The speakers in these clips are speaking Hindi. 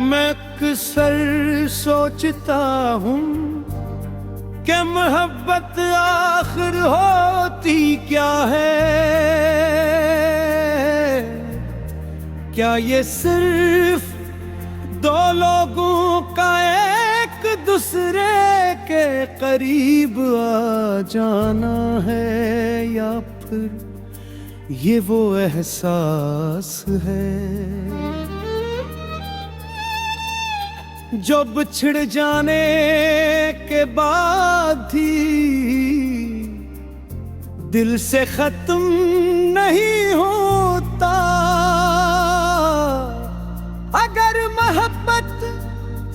मैं अक्सर सोचता हूँ कि मोहब्बत आखिर होती क्या है। क्या ये सिर्फ दो लोगों का एक दूसरे के करीब आ जाना है, या फिर ये वो एहसास है जो बिछड़ जाने के बाद भी दिल से खत्म नहीं होता। अगर मोहब्बत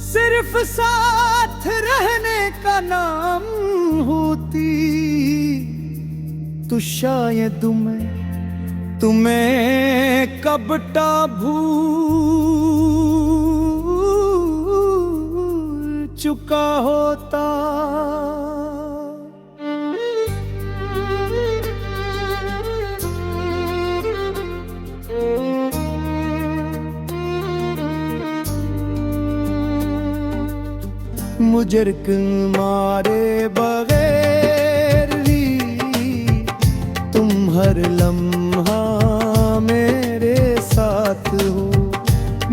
सिर्फ साथ रहने का नाम होती तो शायद तुम्हें कब भूल चुका होता। मुझर्क मारे बगैर ही तुम हर लम्हा मेरे साथ हो।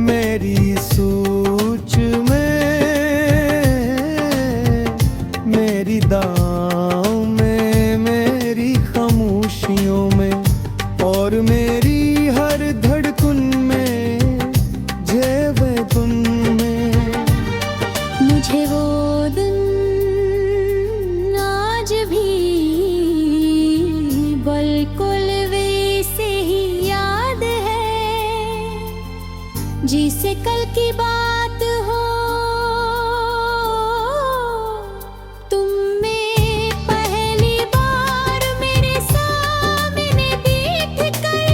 मेरी सोच में, मेरी दाव में, मेरी खामोशियों में और मेरी हर धड़कन में जेवे तुम में। मुझे वो दिन आज भी बिल्कुल वैसे ही याद है जिसे कल की बात हो। तुम में पहली बार मेरे सामने बैठ कर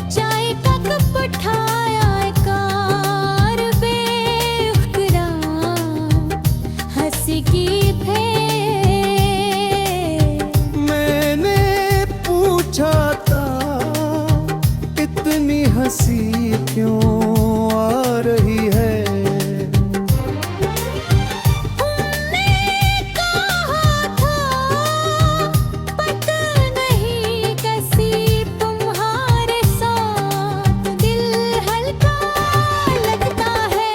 चाय का कप उठाया कार बेखुरार हंस की थे। मैंने पूछा था इतनी हंसी क्यों आ रही है। हमने कहा था पता नहीं कैसी तुम्हारे साथ दिल हल्का लगता है।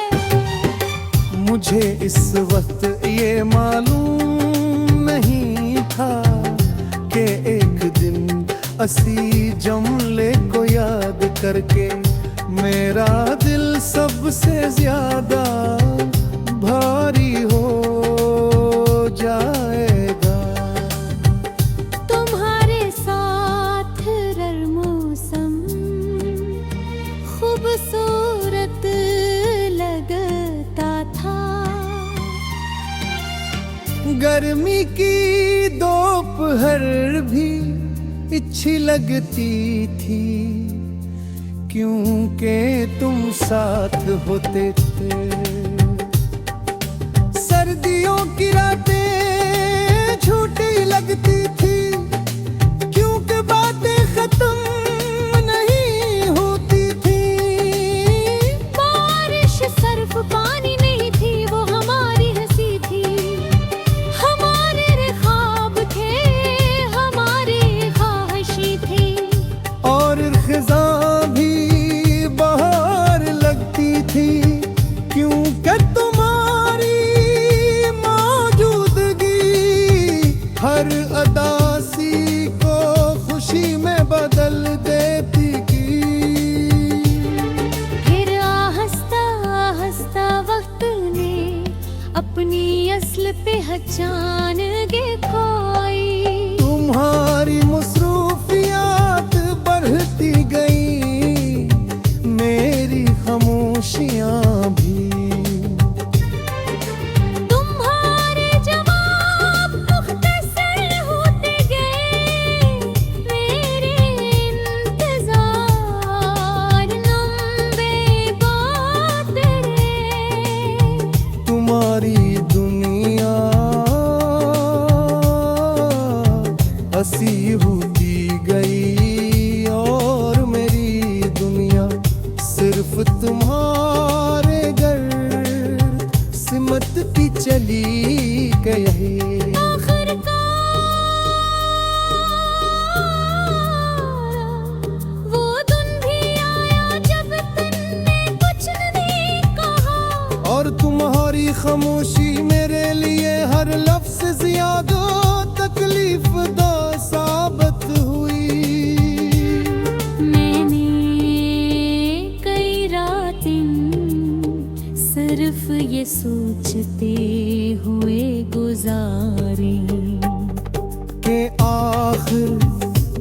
मुझे इस वक्त ये मालूम नहीं था कि एक दिन असी जमले को याद करके मेरा दिल सबसे ज्यादा भारी हो जाएगा। तुम्हारे साथ हर मौसम खूबसूरत लगता था। गर्मी की दोपहर भी अच्छी लगती थी क्योंकि तुम साथ होते थे। सर्दियों की रातें झूठी लगती थी क्योंकि बातें खत्म नहीं होती थी। बारिश सिर्फ पानी नहीं थी, वो हमारी हंसी थी। हमारे ख्वाब थे, हमारी ख्वाहिशी थी। और खिज़ां भी बाहर लगती थी क्योंकि तुम्हारी मौजूदगी हर अदासी को खुशी में बदल देती की। फिर आहिस्ता आहिस्ता वक्त ने अपनी असल पहचान के खोई। तुम्हारी मसरूफियात बढ़ती गई, मेरी खामोशियां भी। तुम्हारे जवाब मुख्तसर होते गए, मेरे इंतजार लंबे बात रहे। तुम्हारी दुनिया खामोशी मेरे लिए हर लफ्ज ज्यादा तकलीफ दा साबित हुई। मैंने कई रातें सिर्फ ये सोचते हुए गुजारी कि आखिर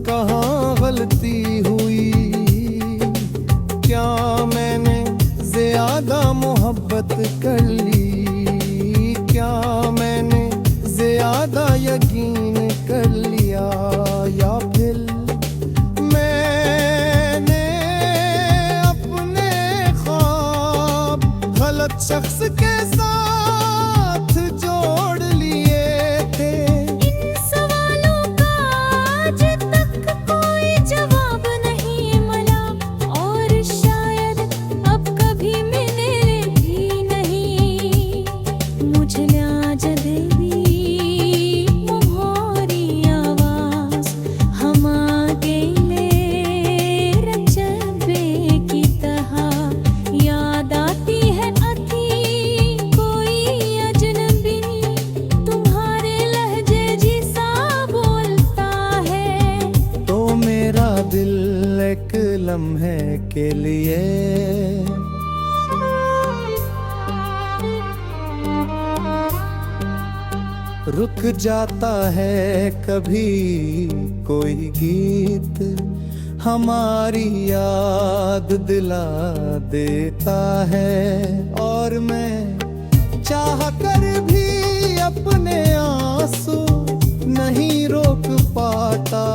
कहाँ गलती हुई, क्या मैंने ज्यादा मोहब्बत कर ली, क्या मैंने ज्यादा यकीन कर लिया, या फिर मैंने अपने ख्वाब गलत शख्स के साथ जोड़ लिए थे। इन सवालों का आज तक कोई जवाब नहीं मिला और शायद अब कभी मिले भी नहीं। मुझे आज देवी मोहरी आवाज हम अकेले रचबे की तरह याद आती है अति कोई अजनबी तुम्हारे लहजे जिसा बोलता है। तो मेरा दिल एक लम्हे के लिए रुक जाता है, कभी कोई गीत हमारी याद दिला देता है, और मैं चाह कर भी अपने आंसू नहीं रोक पाता।